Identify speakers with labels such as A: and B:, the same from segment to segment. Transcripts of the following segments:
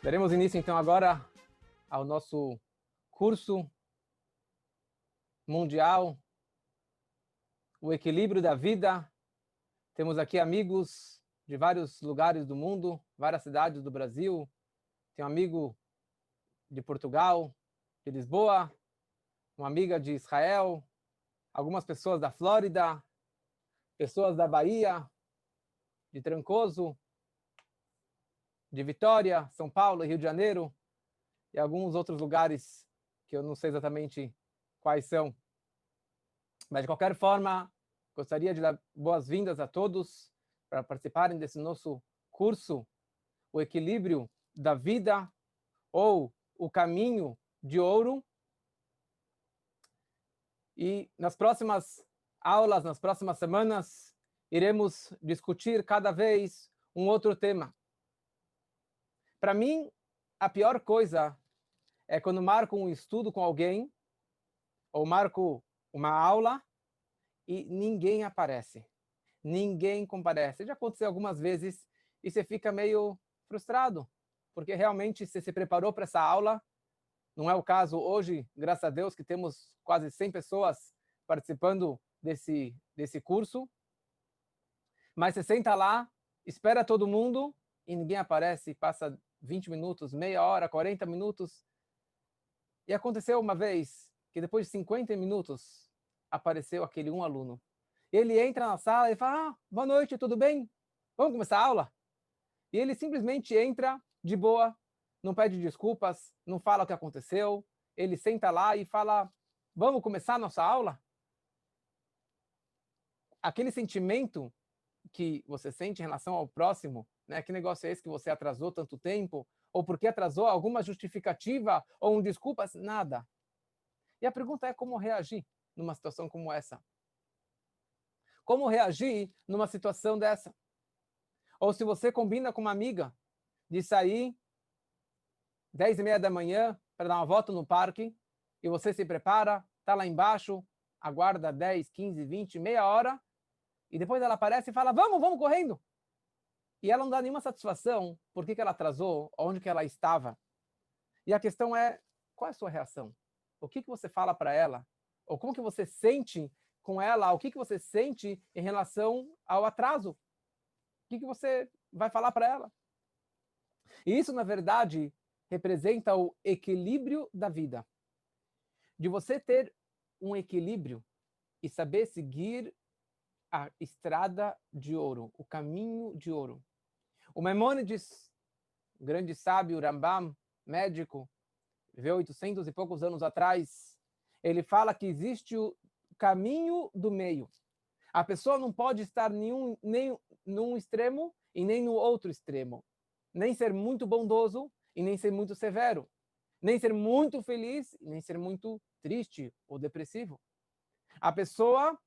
A: Daremos início então agora ao nosso curso mundial, o equilíbrio da vida. Temos aqui amigos de vários lugares do mundo, várias cidades do Brasil. Tem um amigo de Portugal, de Lisboa, uma amiga de Israel, algumas pessoas da Flórida, pessoas da Bahia, de Trancoso, de Vitória, São Paulo, Rio de Janeiro e alguns outros lugares que eu não sei exatamente quais são. Mas, de qualquer forma, gostaria de dar boas-vindas a todos para participarem desse nosso curso, O Equilíbrio da Vida, ou O Caminho de Ouro. E nas próximas aulas, nas próximas semanas, iremos discutir cada vez um outro tema. Para mim, a pior coisa é quando marco um estudo com alguém, ou marco uma aula, e ninguém aparece. Ninguém comparece. Já aconteceu algumas vezes e você fica meio frustrado, porque realmente você se preparou para essa aula. Não é o caso hoje, graças a Deus, que temos quase 100 pessoas participando desse curso. Mas você senta lá, espera todo mundo e ninguém aparece, passa 20 minutos, meia hora, 40 minutos. E aconteceu uma vez que depois de 50 minutos apareceu aquele um aluno. Ele entra na sala e fala: boa noite, tudo bem? Vamos começar a aula? E ele simplesmente entra de boa, não pede desculpas, não fala o que aconteceu. Ele senta lá e fala: vamos começar a nossa aula? Aquele sentimento que você sente em relação ao próximo, né? Que negócio é esse que você atrasou tanto tempo? Ou porque atrasou, alguma justificativa ou um desculpas? Nada. E a pergunta é como reagir numa situação como essa? Como reagir numa situação dessa? Ou se você combina com uma amiga de sair 10h30 da manhã para dar uma volta no parque e você se prepara, está lá embaixo, aguarda 10, 15, 20, meia hora e depois ela aparece e fala: vamos correndo. E ela não dá nenhuma satisfação por que ela atrasou, onde que ela estava. E a questão é, qual é a sua reação? O que você fala para ela? Ou como que você sente com ela? O que você sente em relação ao atraso? O que você vai falar para ela? E isso, na verdade, representa o equilíbrio da vida. De você ter um equilíbrio e saber seguir a estrada de ouro, o caminho de ouro. O Maimônides, grande sábio, Rambam, médico, viveu 800 e poucos anos atrás, ele fala que existe o caminho do meio. A pessoa não pode estar nem num extremo e nem no outro extremo. Nem ser muito bondoso e nem ser muito severo. Nem ser muito feliz e nem ser muito triste ou depressivo. A pessoa,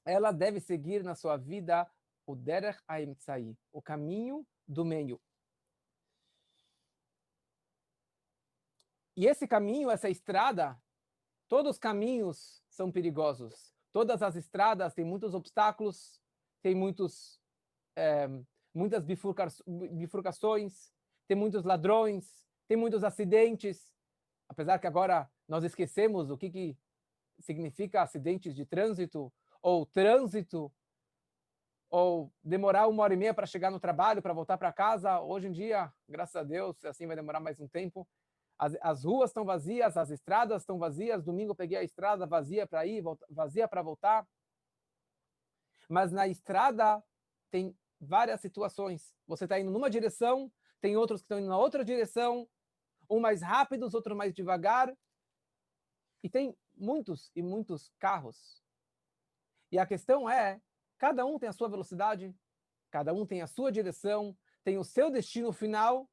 A: ela deve seguir na sua vida o derech haetzai, o caminho do meio. E esse caminho, essa estrada, todos os caminhos são perigosos. Todas as estradas têm muitos obstáculos, tem muitas bifurcações, tem muitos ladrões, tem muitos acidentes. Apesar que agora nós esquecemos o que significa acidentes de trânsito, ou demorar 1h30 para chegar no trabalho, para voltar para casa. Hoje em dia, graças a Deus, assim vai demorar mais um tempo. As ruas estão vazias, as estradas estão vazias. Domingo eu peguei a estrada vazia para ir, vazia para voltar. Mas na estrada tem várias situações. Você está indo numa direção, tem outros que estão indo na outra direção, um mais rápido, outro mais devagar. E tem muitos e muitos carros. E a questão é, cada um tem a sua velocidade, cada um tem a sua direção, tem o seu destino final,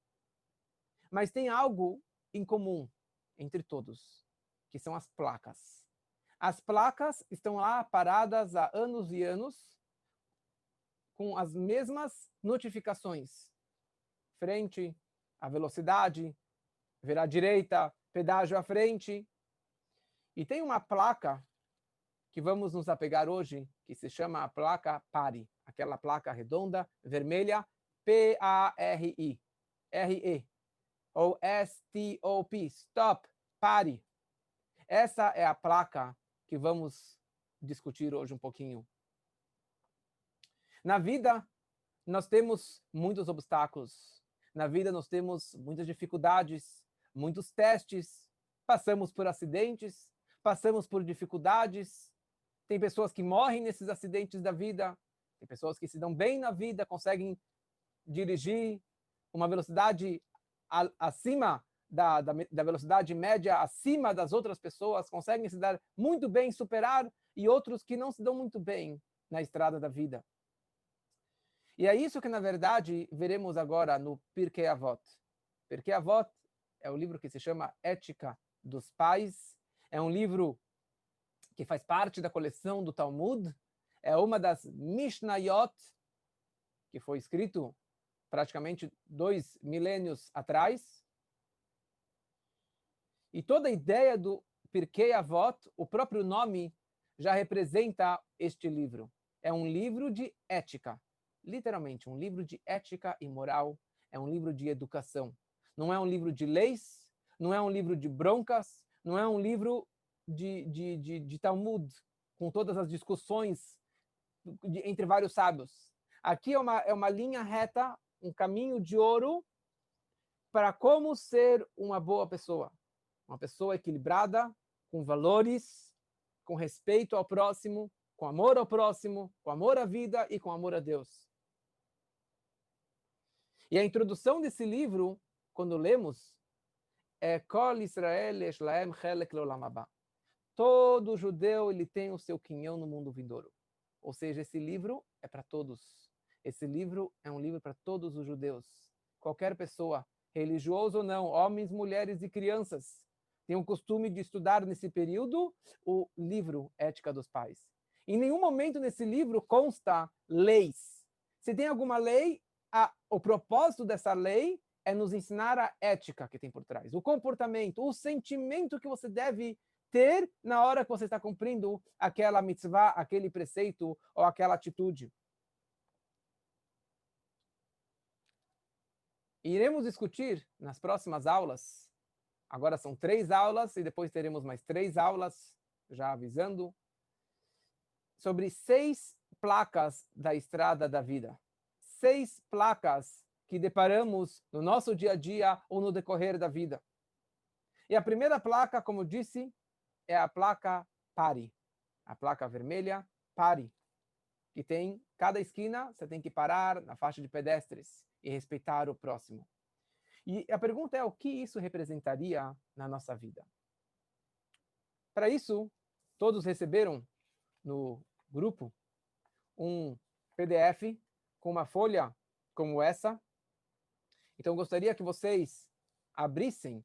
A: mas tem algo em comum entre todos, que são as placas. As placas estão lá paradas há anos e anos, com as mesmas notificações. Frente, a velocidade, virar à direita, pedágio à frente. E tem uma placa que vamos nos apegar hoje, que se chama a placa PARI, aquela placa redonda, vermelha, PARI, RE. ou STOP, stop, pare. Essa é a placa que vamos discutir hoje um pouquinho. Na vida, nós temos muitos obstáculos. Na vida, nós temos muitas dificuldades, muitos testes. Passamos por acidentes, passamos por dificuldades. Tem pessoas que morrem nesses acidentes da vida. Tem pessoas que se dão bem na vida, conseguem dirigir uma velocidade acima da velocidade média, acima das outras pessoas, conseguem se dar muito bem, superar, e outros que não se dão muito bem na estrada da vida. E é isso que, na verdade, veremos agora no Pirkei Avot. Pirkei Avot é o livro que se chama Ética dos Pais. É um livro que faz parte da coleção do Talmud. É uma das Mishnayot, que foi escrito praticamente 2 milênios atrás. E toda a ideia do Pirkei Avot, o próprio nome, já representa este livro. É um livro de ética. Literalmente, um livro de ética e moral. É um livro de educação. Não é um livro de leis, não é um livro de broncas, não é um livro de Talmud, com todas as discussões entre vários sábios. Aqui é uma linha reta, um caminho de ouro para como ser uma boa pessoa. Uma pessoa equilibrada, com valores, com respeito ao próximo, com amor ao próximo, com amor à vida e com amor a Deus. E a introdução desse livro, quando lemos, é Kol Israel yesh lahem chelek leolam haba. Todo judeu ele tem o seu quinhão no mundo vindouro. Ou seja, esse livro é para todos. Esse livro é um livro para todos os judeus. Qualquer pessoa, religioso ou não, homens, mulheres e crianças, tem o costume de estudar nesse período o livro Ética dos Pais. Em nenhum momento nesse livro consta leis. Se tem alguma lei, o propósito dessa lei é nos ensinar a ética que tem por trás, o comportamento, o sentimento que você deve ter na hora que você está cumprindo aquela mitzvah, aquele preceito ou aquela atitude. Iremos discutir nas próximas aulas. Agora são 3 aulas e depois teremos mais 3 aulas, já avisando, sobre 6 placas da estrada da vida. 6 placas que deparamos no nosso dia a dia ou no decorrer da vida. E a primeira placa, como disse, é a placa pare. A placa vermelha, pare. Que tem, cada esquina, você tem que parar na faixa de pedestres e respeitar o próximo. E a pergunta é o que isso representaria na nossa vida? Para isso, todos receberam no grupo um PDF com uma folha como essa. Então, gostaria que vocês abrissem,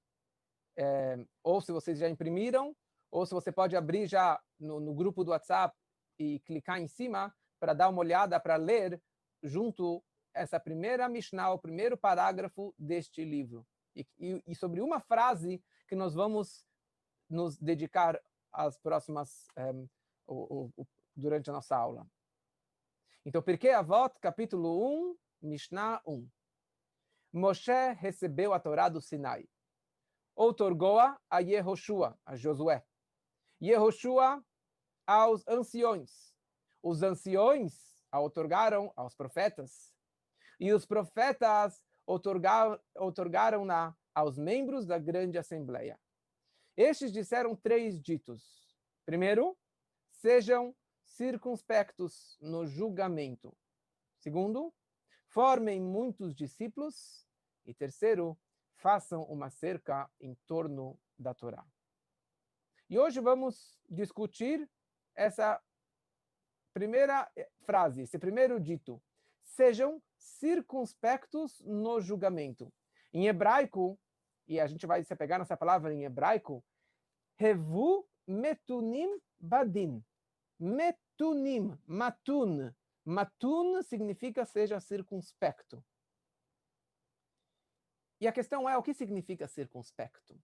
A: ou se vocês já imprimiram, ou se você pode abrir já no grupo do WhatsApp e clicar em cima para dar uma olhada, para ler junto essa primeira Mishnah, o primeiro parágrafo deste livro. E sobre uma frase que nós vamos nos dedicar às próximas, durante a nossa aula. Então, Pirkei Avot, capítulo 1, Mishnah 1. Moshe recebeu a Torá do Sinai. Outorgou-a a Yehoshua, a Josué. Yehoshua aos anciões. Os anciões a outorgaram aos profetas. E os profetas outorgaram-na aos membros da grande assembleia. Estes disseram 3 ditos. Primeiro, sejam circunspectos no julgamento. Segundo, formem muitos discípulos. E terceiro, façam uma cerca em torno da Torá. E hoje vamos discutir essa primeira frase, esse primeiro dito. Sejam circunspectos no julgamento. Em hebraico, e a gente vai se apegar nessa palavra em hebraico, Hevu metunim badin. Metunim, matun. Matun significa seja circunspecto. E a questão é, o que significa circunspecto?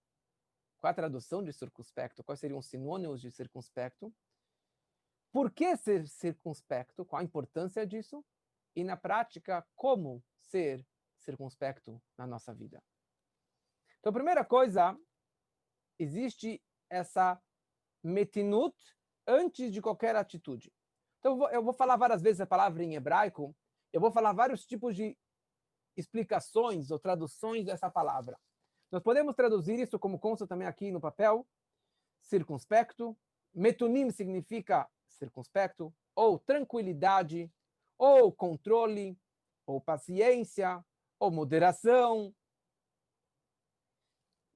A: Qual a tradução de circunspecto? Quais seriam os sinônimos de circunspecto? Por que ser circunspecto? Qual a importância disso? E, na prática, como ser circunspecto na nossa vida? Então, a primeira coisa, existe essa metinut antes de qualquer atitude. Então, eu vou falar várias vezes a palavra em hebraico, eu vou falar vários tipos de explicações ou traduções dessa palavra. Nós podemos traduzir isso como consta também aqui no papel, circunspecto. Metunim significa circunspecto, ou tranquilidade, ou controle, ou paciência, ou moderação.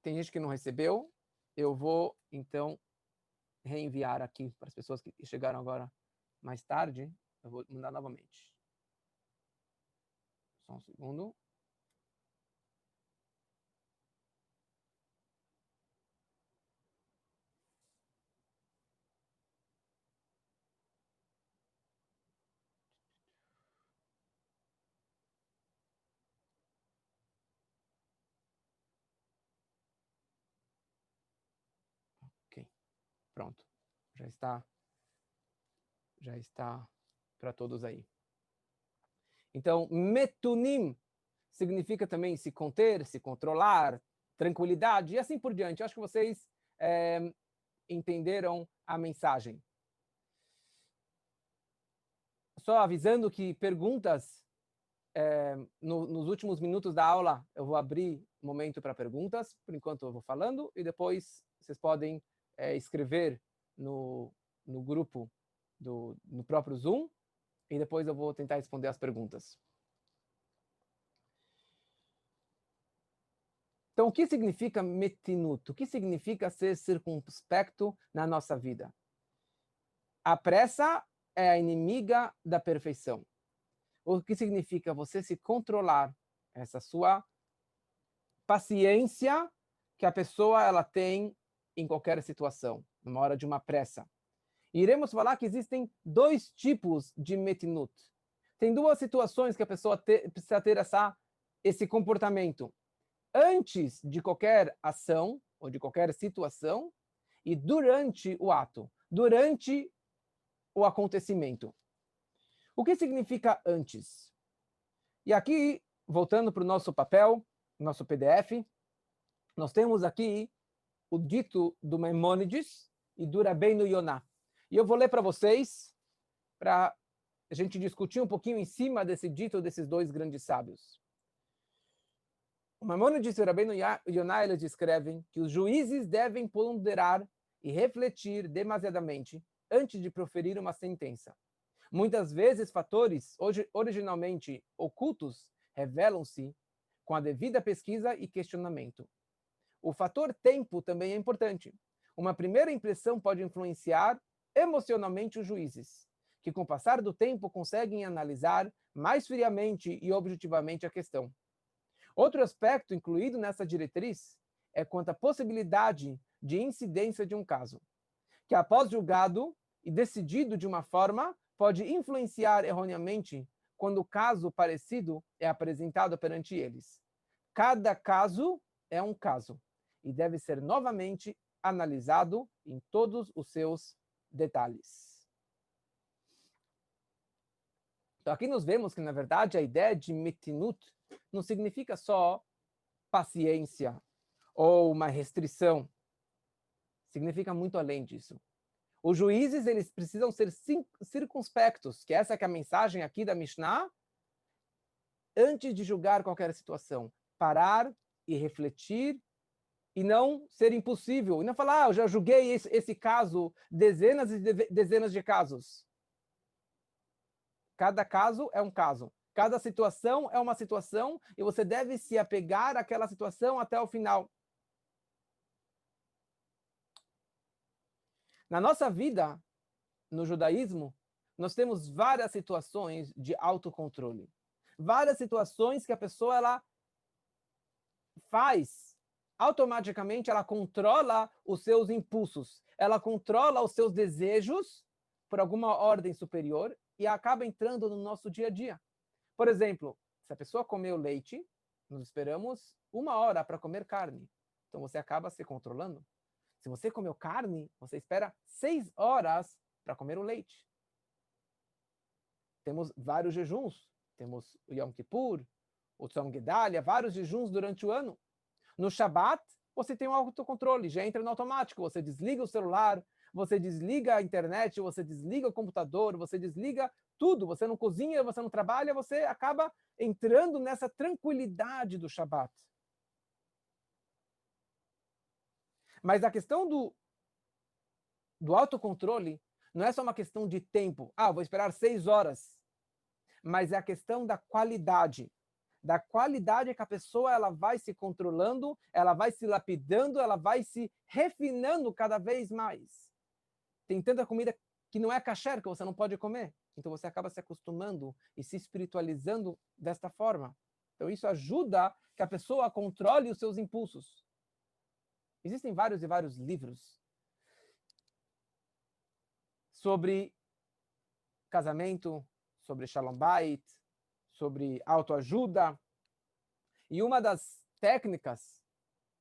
A: Tem gente que não recebeu, eu vou, então, reenviar aqui para as pessoas que chegaram agora mais tarde. Eu vou mandar novamente. Só um segundo. Ok, pronto. Já está para todos aí. Então, metunim significa também se conter, se controlar, tranquilidade e assim por diante. Acho que vocês entenderam a mensagem. Só avisando que perguntas, nos últimos minutos da aula, eu vou abrir momento para perguntas. Por enquanto eu vou falando e depois vocês podem escrever no grupo, no próprio Zoom, e depois eu vou tentar responder as perguntas. Então, o que significa metinut? O que significa ser circunspecto na nossa vida? A pressa é a inimiga da perfeição. O que significa você se controlar, essa sua paciência que a pessoa ela tem em qualquer situação, numa hora de uma pressa. E iremos falar que existem dois tipos de metinut. Tem duas situações que a pessoa precisa ter esse comportamento. Antes de qualquer ação ou de qualquer situação e durante o ato, durante o acontecimento. O que significa antes? E aqui, voltando para o nosso papel, nosso PDF, nós temos aqui o dito do Maimônides e do Rabbeinu Yonah. E eu vou ler para vocês, para a gente discutir um pouquinho em cima desse dito desses dois grandes sábios. O Maimônides e o Rabbeinu Yonah, eles descrevem que os juízes devem ponderar e refletir demasiadamente antes de proferir uma sentença. Muitas vezes, fatores originalmente ocultos revelam-se com a devida pesquisa e questionamento. O fator tempo também é importante. Uma primeira impressão pode influenciar emocionalmente os juízes, que com o passar do tempo conseguem analisar mais friamente e objetivamente a questão. Outro aspecto incluído nessa diretriz é quanto à possibilidade de incidência de um caso, que após julgado e decidido de uma forma, pode influenciar erroneamente quando o caso parecido é apresentado perante eles. Cada caso é um caso e deve ser novamente analisado em todos os seus detalhes. Então, aqui nós vemos que, na verdade, a ideia de metinut não significa só paciência ou uma restrição. Significa muito além disso. Os juízes, eles precisam ser circunspectos, que essa que é a mensagem aqui da Mishnah, antes de julgar qualquer situação. Parar e refletir e não ser impossível. E não falar, eu já julguei esse caso, dezenas e dezenas de casos. Cada caso é um caso. Cada situação é uma situação e você deve se apegar àquela situação até o final. Na nossa vida, no judaísmo, nós temos várias situações de autocontrole. Várias situações que a pessoa ela faz automaticamente, ela controla os seus impulsos, ela controla os seus desejos por alguma ordem superior e acaba entrando no nosso dia a dia. Por exemplo, se a pessoa comeu leite, nós esperamos 1 hora para comer carne. Então você acaba se controlando. Se você comeu carne, você espera 6 horas para comer o leite. Temos vários jejuns. Temos o Yom Kippur, o Tzom Gedalia, vários jejuns durante o ano. No Shabat, você tem um autocontrole, já entra no automático, você desliga o celular, você desliga a internet, você desliga o computador, você desliga tudo, você não cozinha, você não trabalha, você acaba entrando nessa tranquilidade do Shabat. Mas a questão do autocontrole não é só uma questão de tempo. Ah, vou esperar 6 horas. Mas é a questão da qualidade. Da qualidade que a pessoa ela vai se controlando, ela vai se lapidando, ela vai se refinando cada vez mais. Tem tanta comida que não é kasher, que você não pode comer. Então você acaba se acostumando e se espiritualizando desta forma. Então isso ajuda que a pessoa controle os seus impulsos. Existem vários e vários livros sobre casamento, sobre shalom bait, sobre autoajuda. E uma das técnicas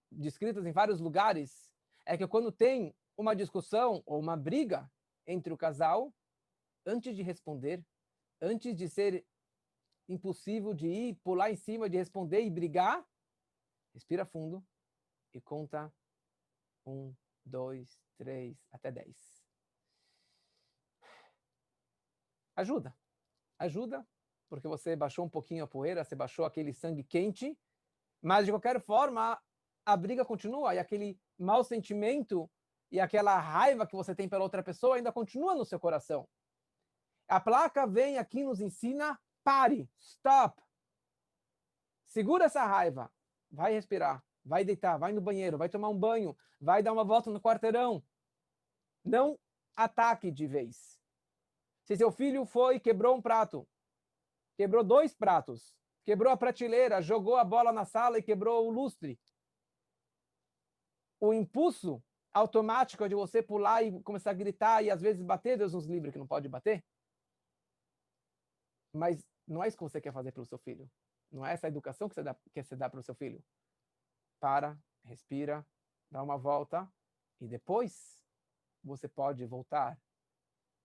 A: descritas em vários lugares é que quando tem uma discussão ou uma briga entre o casal, antes de responder, antes de ser impossível de ir, pular em cima, de responder e brigar, respira fundo e conta 1, 2, 3, até 10. Ajuda. Ajuda, porque você baixou um pouquinho a poeira, você baixou aquele sangue quente, mas de qualquer forma, a briga continua e aquele mau sentimento e aquela raiva que você tem pela outra pessoa ainda continua no seu coração. A placa vem aqui e nos ensina, pare, stop. Segura essa raiva, vai respirar, vai deitar, vai no banheiro, vai tomar um banho, vai dar uma volta no quarteirão. Não ataque de vez. Se seu filho foi e quebrou um prato, quebrou 2 pratos, quebrou a prateleira, jogou a bola na sala e quebrou o lustre, o impulso automático de você pular e começar a gritar e às vezes bater, Deus nos livre que não pode bater. Mas não é isso que você quer fazer pelo seu filho. Não é essa a educação que você dá para o seu filho. Para, respira, dá uma volta e depois você pode voltar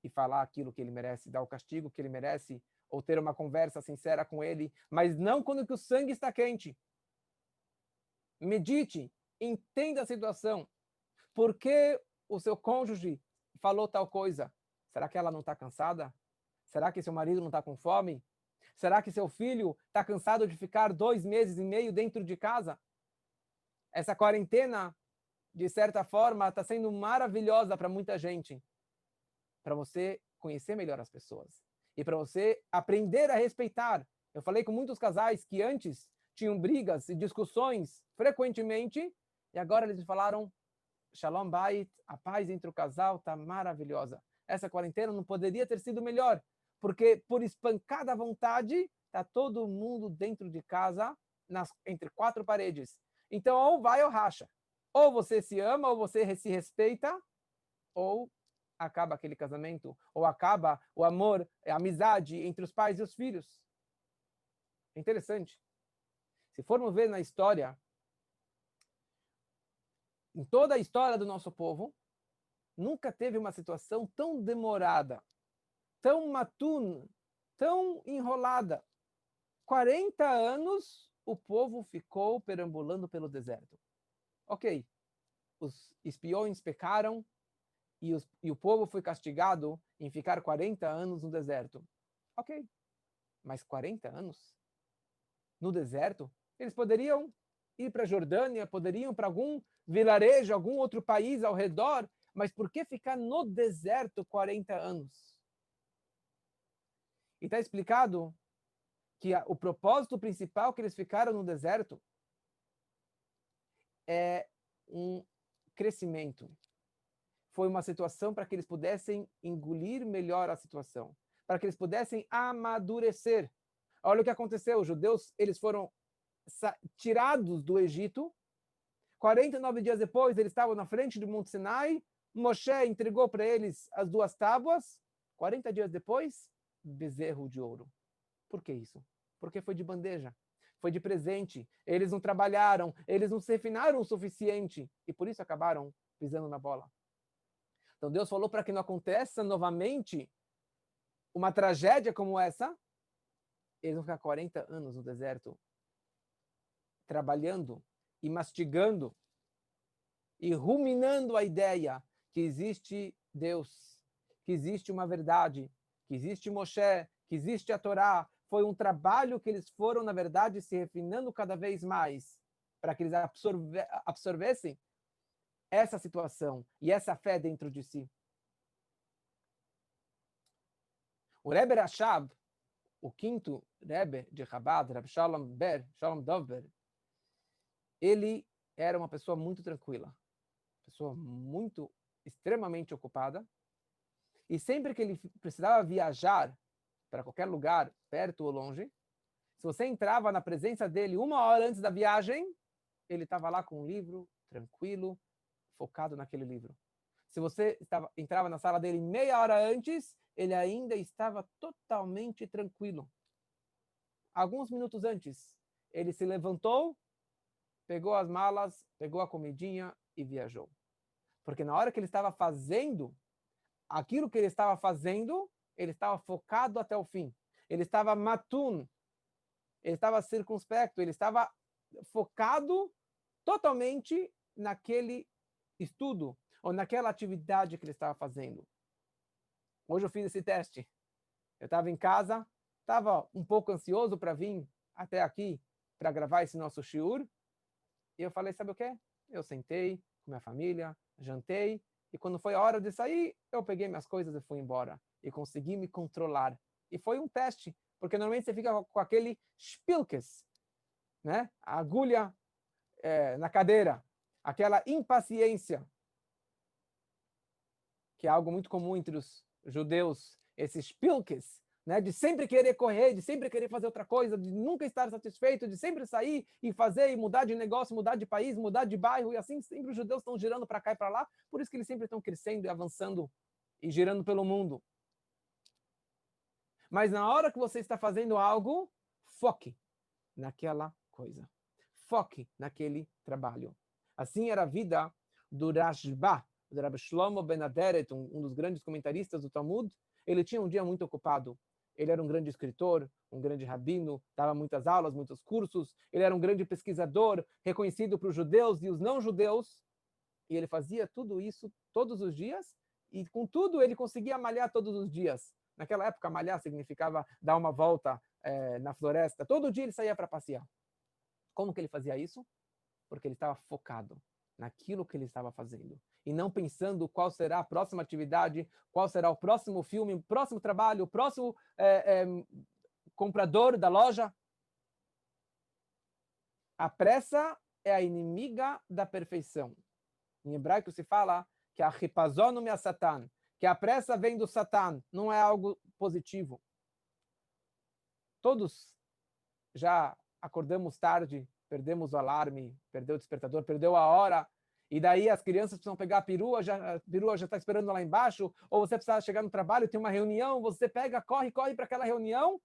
A: e falar aquilo que ele merece, dar o castigo que ele merece, ou ter uma conversa sincera com ele, mas não quando que o sangue está quente. Medite, entenda a situação. Por que o seu cônjuge falou tal coisa? Será que ela não está cansada? Será que seu marido não está com fome? Será que seu filho está cansado de ficar 2 meses e meio dentro de casa? Essa quarentena, de certa forma, está sendo maravilhosa para muita gente. Para você conhecer melhor as pessoas. E para você aprender a respeitar. Eu falei com muitos casais que antes tinham brigas e discussões frequentemente, e agora eles falaram, Shalom Bait, a paz entre o casal está maravilhosa. Essa quarentena não poderia ter sido melhor, porque por espancada vontade, está todo mundo dentro de casa, entre 4 paredes. Então, ou vai ou racha. Ou você se ama, ou você se respeita, ou acaba aquele casamento, ou acaba o amor, a amizade entre os pais e os filhos. É interessante. Se formos ver na história, em toda a história do nosso povo, nunca teve uma situação tão demorada, tão matuna, tão enrolada. 40 anos o povo ficou perambulando pelo deserto. Ok, os espiões pecaram e o povo foi castigado em ficar 40 anos no deserto. Ok, mas 40 anos no deserto? Eles poderiam ir para a Jordânia, poderiam para algum vilarejo, algum outro país ao redor, mas por que ficar no deserto 40 anos? E está explicado que o propósito principal que eles ficaram no deserto é um crescimento. Foi uma situação para que eles pudessem engolir melhor a situação, para que eles pudessem amadurecer. Olha o que aconteceu, os judeus eles foram tirados do Egito, 49 dias depois eles estavam na frente do Monte Sinai, Moshe entregou para eles as 2 tábuas, 40 dias depois, bezerro de ouro. Por que isso? Porque foi de bandeja, foi de presente, eles não trabalharam, eles não se refinaram o suficiente, e por isso acabaram pisando na bola. Então Deus falou para que não aconteça novamente uma tragédia como essa, eles vão ficar 40 anos no deserto, trabalhando e mastigando e ruminando a ideia que existe Deus, que existe uma verdade, que existe Moshe, que existe a Torá. Foi um trabalho que eles foram, na verdade, se refinando cada vez mais para que eles absorvessem essa situação e essa fé dentro de si. O Rebbe Rashab, o quinto Rebbe de Chabad, Rabbi Shalom Dovber, ele era uma pessoa muito tranquila, pessoa muito, extremamente ocupada, e sempre que ele precisava viajar para qualquer lugar, perto ou longe, se você entrava na presença dele 1 hora antes da viagem, ele estava lá com um livro, tranquilo, focado naquele livro. Se você entrava na sala dele meia hora antes, ele ainda estava totalmente tranquilo. Alguns minutos antes, ele se levantou, pegou as malas, pegou a comidinha e viajou. Porque na hora que ele estava fazendo aquilo que ele estava focado até o fim. Ele estava matun, ele estava circunspecto, ele estava focado totalmente naquele estudo ou naquela atividade que ele estava fazendo. Hoje eu fiz esse teste. Eu estava em casa, estava um pouco ansioso para vir até aqui para gravar esse nosso shiur. E eu falei, sabe o quê? Eu sentei com minha família, jantei, e quando foi a hora de sair, eu peguei minhas coisas e fui embora. E consegui me controlar. E foi um teste, porque normalmente você fica com aquele spilkes, né? A agulha na cadeira, aquela impaciência, que é algo muito comum entre os judeus, esses spilkes, né, de sempre querer correr, de sempre querer fazer outra coisa, de nunca estar satisfeito, de sempre sair e fazer e mudar de negócio, mudar de país, mudar de bairro, e assim sempre os judeus estão girando para cá e para lá, por isso que eles sempre estão crescendo e avançando e girando pelo mundo. Mas na hora que você está fazendo algo, foque naquela coisa. Foque naquele trabalho. Assim era a vida do Rashba, do Rabbi Shlomo Ben Aderet, um dos grandes comentaristas do Talmud. Ele tinha um dia muito ocupado. Ele era um grande escritor, um grande rabino, dava muitas aulas, muitos cursos. Ele era um grande pesquisador, reconhecido para os judeus e os não-judeus. E ele fazia tudo isso todos os dias. E com tudo ele conseguia malhar todos os dias. Naquela época, malhar significava dar uma volta na floresta. Todo dia ele saía para passear. Como que ele fazia isso? Porque ele estava focado naquilo que ele estava fazendo. E não pensando qual será a próxima atividade, qual será o próximo filme, o próximo trabalho, o próximo comprador da loja. A pressa é a inimiga da perfeição. Em hebraico se fala que a chipazon me satan, que a pressa vem do Satan, não é algo positivo. Todos já acordamos tarde, perdemos o alarme, perdeu o despertador, perdeu a hora, e daí as crianças precisam pegar a perua já está esperando lá embaixo, ou você precisa chegar no trabalho, tem uma reunião, você pega, corre para aquela reunião,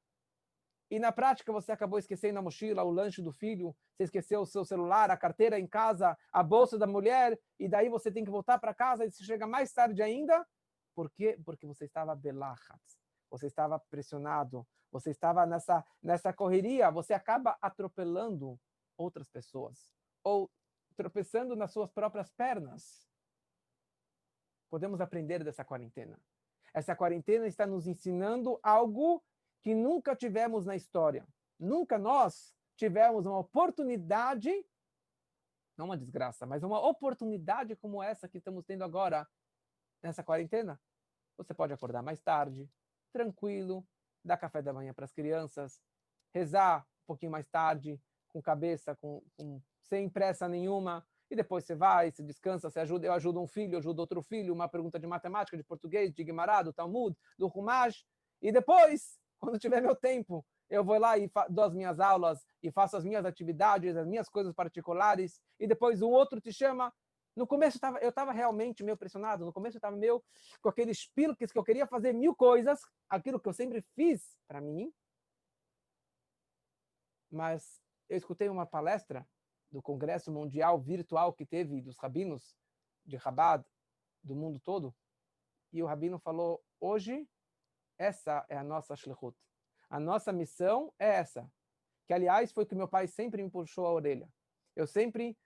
A: e na prática você acabou esquecendo a mochila, o lanche do filho, você esqueceu o seu celular, a carteira em casa, a bolsa da mulher, e daí você tem que voltar para casa e você chega mais tarde ainda. Por quê? Porque você estava belachatz, você estava pressionado, você estava nessa correria, você acaba atropelando outras pessoas, ou tropeçando nas suas próprias pernas. Podemos aprender dessa quarentena. Essa quarentena está nos ensinando algo que nunca tivemos na história. Nunca nós tivemos uma oportunidade, não uma desgraça, mas uma oportunidade como essa que estamos tendo agora, nessa quarentena. Você pode acordar mais tarde, tranquilo, dar café da manhã para as crianças, rezar um pouquinho mais tarde, com cabeça, sem pressa nenhuma, e depois você vai, se descansa, você ajuda, eu ajudo um filho, eu ajudo outro filho, uma pergunta de matemática, de português, de Guimará, do Talmud, do Humash, e depois, quando tiver meu tempo, eu vou lá e dou as minhas aulas, e faço as minhas atividades, as minhas coisas particulares, e depois um outro te chama. No começo eu estava realmente meio pressionado, no começo eu estava meio com aquele espírito que eu queria fazer 1000 coisas, aquilo que eu sempre fiz para mim, mas eu escutei uma palestra do Congresso Mundial Virtual que teve dos rabinos de Chabad do mundo todo, e o rabino falou, hoje, essa é a nossa shlichut. A nossa missão é essa, que aliás foi que meu pai sempre me puxou a orelha. Eu sempre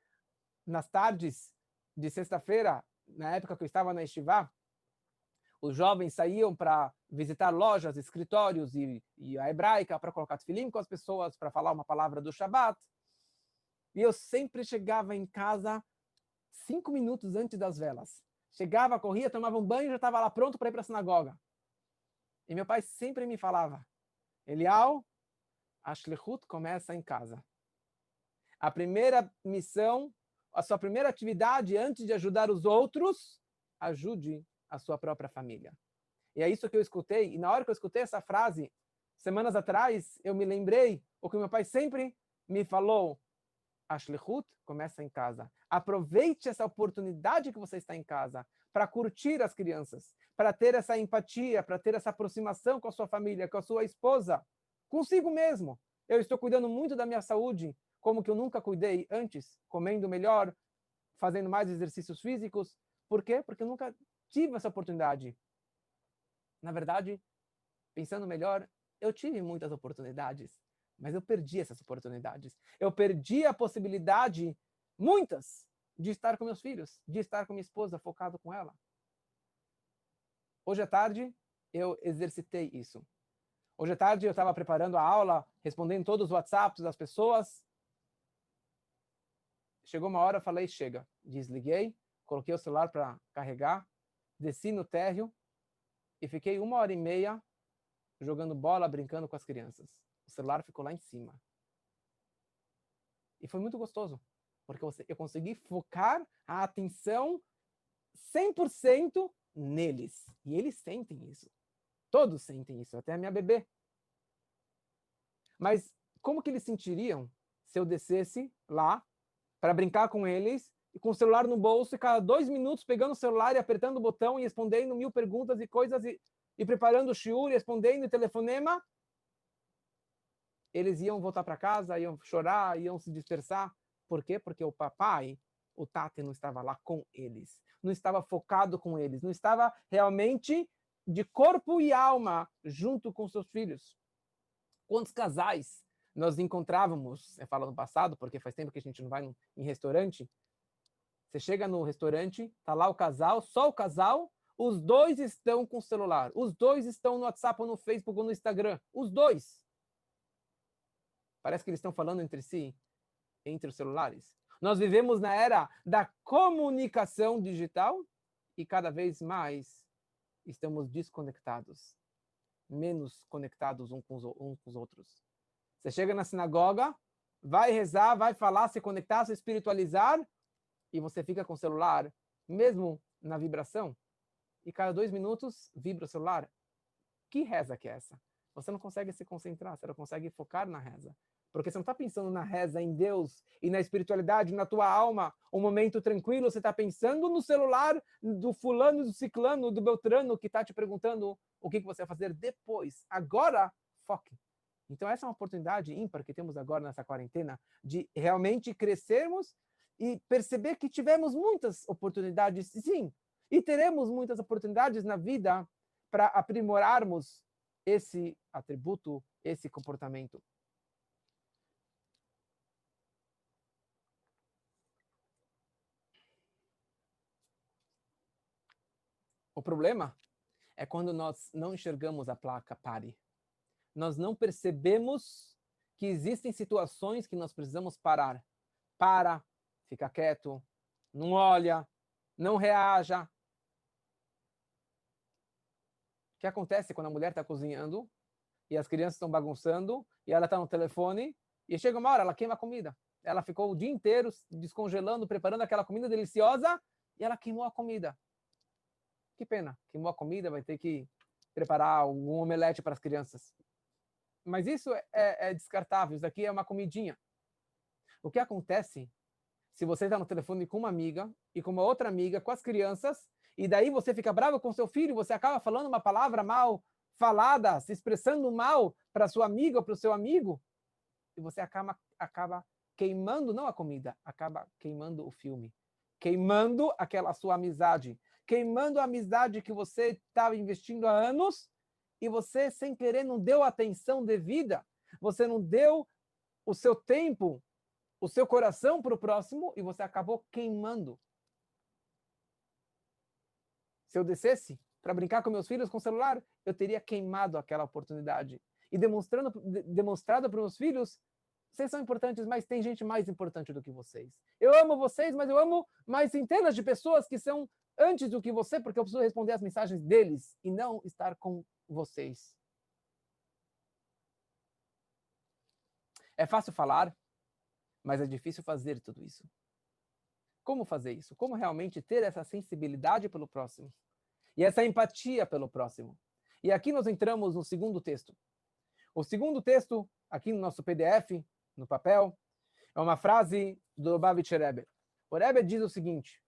A: nas tardes de sexta-feira, na época que eu estava na Yeshiva, os jovens saíam para visitar lojas, escritórios e a hebraica para colocar tefilim com as pessoas, para falar uma palavra do Shabat. E eu sempre chegava em casa 5 minutos antes das velas. Chegava, corria, tomava um banho e já estava lá pronto para ir para a sinagoga. E meu pai sempre me falava, Elial, a shlichut começa em casa. A primeira missão, a sua primeira atividade antes de ajudar os outros, ajude a sua própria família. E é isso que eu escutei. E na hora que eu escutei essa frase, semanas atrás, eu me lembrei o que meu pai sempre me falou. A shlichut começa em casa. Aproveite essa oportunidade que você está em casa para curtir as crianças, para ter essa empatia, para ter essa aproximação com a sua família, com a sua esposa, consigo mesmo. Eu estou cuidando muito da minha saúde, como que eu nunca cuidei antes, comendo melhor, fazendo mais exercícios físicos. Por quê? Porque eu nunca tive essa oportunidade. Na verdade, pensando melhor, eu tive muitas oportunidades, mas eu perdi essas oportunidades. Eu perdi a possibilidade, muitas, de estar com meus filhos, de estar com minha esposa, focado com ela. Hoje à tarde, eu exercitei isso. Hoje à tarde, eu estava preparando a aula, respondendo todos os WhatsApps das pessoas. Chegou uma hora, eu falei, chega. Desliguei, coloquei o celular para carregar, desci no térreo e fiquei 1h30 jogando bola, brincando com as crianças. O celular ficou lá em cima. E foi muito gostoso, porque eu consegui focar a atenção 100% neles. E eles sentem isso. Todos sentem isso, até a minha bebê. Mas como que eles sentiriam se eu descesse lá para brincar com eles e com o celular no bolso e cada 2 minutos pegando o celular e apertando o botão e respondendo 1000 perguntas e coisas e preparando o shiur, respondendo o telefonema? Eles iam voltar para casa, iam chorar, iam se dispersar. Por quê? Porque o papai, o Tate, não estava lá com eles. Não estava focado com eles. Não estava realmente de corpo e alma junto com seus filhos. Quantos casais nós encontrávamos, eu falo no passado, porque faz tempo que a gente não vai em restaurante. Você chega no restaurante, tá lá o casal, só o casal, os dois estão com o celular. Os dois estão no WhatsApp, ou no Facebook, ou no Instagram. Os dois. Parece que eles estão falando entre si, entre os celulares. Nós vivemos na era da comunicação digital e cada vez mais estamos desconectados, menos conectados uns com os outros. Você chega na sinagoga, vai rezar, vai falar, se conectar, se espiritualizar, e você fica com o celular, mesmo na vibração, e cada 2 minutos vibra o celular. Que reza que é essa? Você não consegue se concentrar, você não consegue focar na reza. Porque você não está pensando na reza, em Deus e na espiritualidade, na tua alma, um momento tranquilo, você está pensando no celular do fulano, do ciclano, do beltrano, que está te perguntando o que você vai fazer depois. Agora, foque. Então essa é uma oportunidade ímpar que temos agora nessa quarentena, de realmente crescermos e perceber que tivemos muitas oportunidades, sim, e teremos muitas oportunidades na vida para aprimorarmos esse atributo, esse comportamento. O problema é quando nós não enxergamos a placa pare. Nós não percebemos que existem situações que nós precisamos parar. Para, fica quieto, não olha, não reaja. O que acontece quando a mulher está cozinhando e as crianças estão bagunçando e ela está no telefone e chega uma hora, ela queima a comida. Ela ficou o dia inteiro descongelando, preparando aquela comida deliciosa e ela queimou a comida. Que pena, queimou a comida, vai ter que preparar um omelete para as crianças. Mas isso é descartável, isso aqui é uma comidinha. O que acontece se você está no telefone com uma amiga e com uma outra amiga, com as crianças, e daí você fica bravo com seu filho, você acaba falando uma palavra mal falada, se expressando mal para sua amiga ou para o seu amigo, e você acaba queimando, não a comida, acaba queimando o filme, queimando aquela sua amizade, queimando a amizade que você estava investindo há anos, e você, sem querer, não deu atenção devida, você não deu o seu tempo o seu coração para o próximo e você acabou queimando. Se eu descesse para brincar com meus filhos com o celular, eu teria queimado aquela oportunidade. E demonstrado para os meus filhos, vocês são importantes, mas tem gente mais importante do que vocês. Eu amo vocês, mas eu amo mais centenas de pessoas que são antes do que você, porque eu preciso responder as mensagens deles e não estar com vocês. É fácil falar, mas é difícil fazer tudo isso. Como fazer isso? Como realmente ter essa sensibilidade pelo próximo? E essa empatia pelo próximo? E aqui nós entramos no segundo texto. O segundo texto, aqui no nosso PDF, no papel, é uma frase do Lubavitcher Rebbe. O Rebbe diz o seguinte: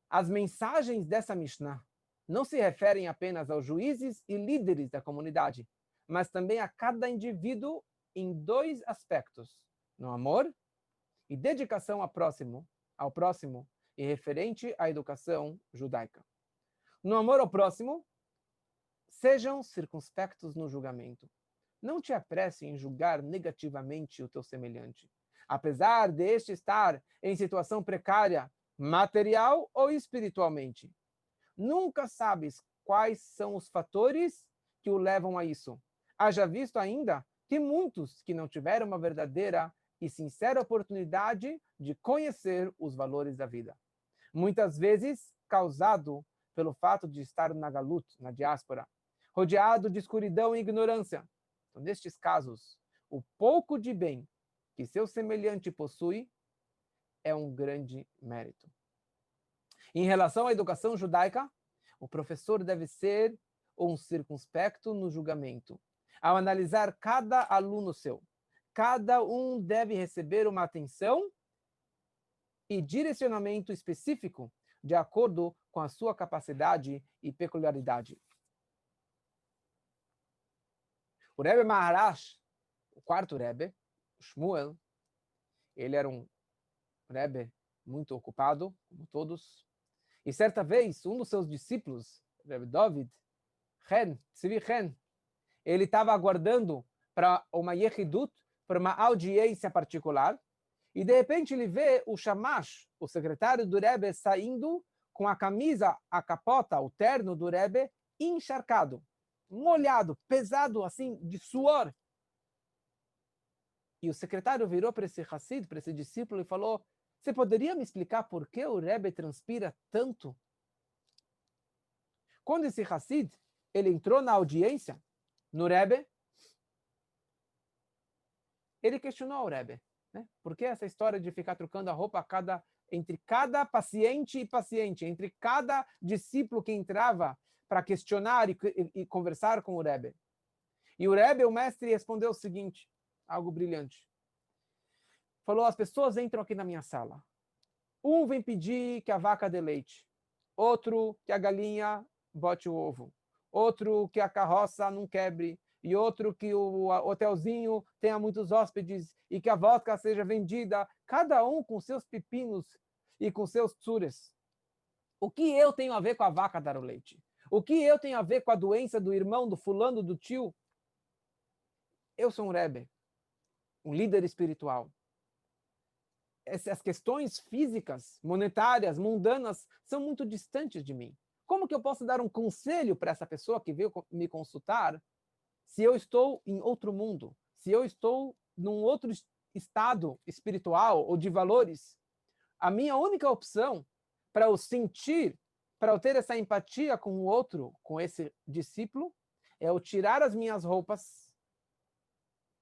A: as mensagens dessa Mishnah não se referem apenas aos juízes e líderes da comunidade, mas também a cada indivíduo em dois aspectos: no amor e dedicação ao próximo e referente à educação judaica. No amor ao próximo, sejam circunspectos no julgamento. Não te apresse em julgar negativamente o teu semelhante, apesar deste estar em situação precária, material ou espiritualmente. Nunca sabes quais são os fatores que o levam a isso. Haja visto ainda que muitos que não tiveram uma verdadeira e sincera oportunidade de conhecer os valores da vida. Muitas vezes causado pelo fato de estar na galut, na diáspora, rodeado de escuridão e ignorância. Então, nestes casos, o pouco de bem que seu semelhante possui é um grande mérito. Em relação à educação judaica, o professor deve ser um circunspecto no julgamento. Ao analisar cada aluno seu, cada um deve receber uma atenção e direcionamento específico de acordo com a sua capacidade e peculiaridade. O Rebbe Maharash, o quarto Rebbe, Shmuel, ele era um Rebbe muito ocupado, como todos. E certa vez, um dos seus discípulos, Rebbe David, Tzvi Chen, ele estava aguardando para uma yechidut, para uma audiência particular, e de repente ele vê o Shamash, o secretário do Rebbe, saindo com a camisa, a capota, o terno do Rebbe, encharcado, molhado, pesado, assim, de suor. E o secretário virou para esse Hassid, para esse discípulo, e falou: você poderia me explicar por que o Rebbe transpira tanto? Quando esse Hassid, ele entrou na audiência, no Rebbe, ele questionou o Rebbe, né? Por que essa história de ficar trocando a roupa entre cada paciente e paciente, entre cada discípulo que entrava para questionar e conversar com o Rebbe? E o Rebbe, o mestre, respondeu o seguinte, algo brilhante. Falou: as pessoas entram aqui na minha sala. Um vem pedir que a vaca dê leite, outro que a galinha bote o ovo, outro que a carroça não quebre, e outro que o hotelzinho tenha muitos hóspedes e que a vodka seja vendida, cada um com seus pepinos e com seus tsures. O que eu tenho a ver com a vaca dar o leite? O que eu tenho a ver com a doença do irmão, do fulano, do tio? Eu sou um Rebbe, um líder espiritual. Essas questões físicas, monetárias, mundanas, são muito distantes de mim. Como que eu posso dar um conselho para essa pessoa que veio me consultar se eu estou em outro mundo, se eu estou num outro estado espiritual ou de valores? A minha única opção para eu sentir, para eu ter essa empatia com o outro, com esse discípulo, é eu tirar as minhas roupas,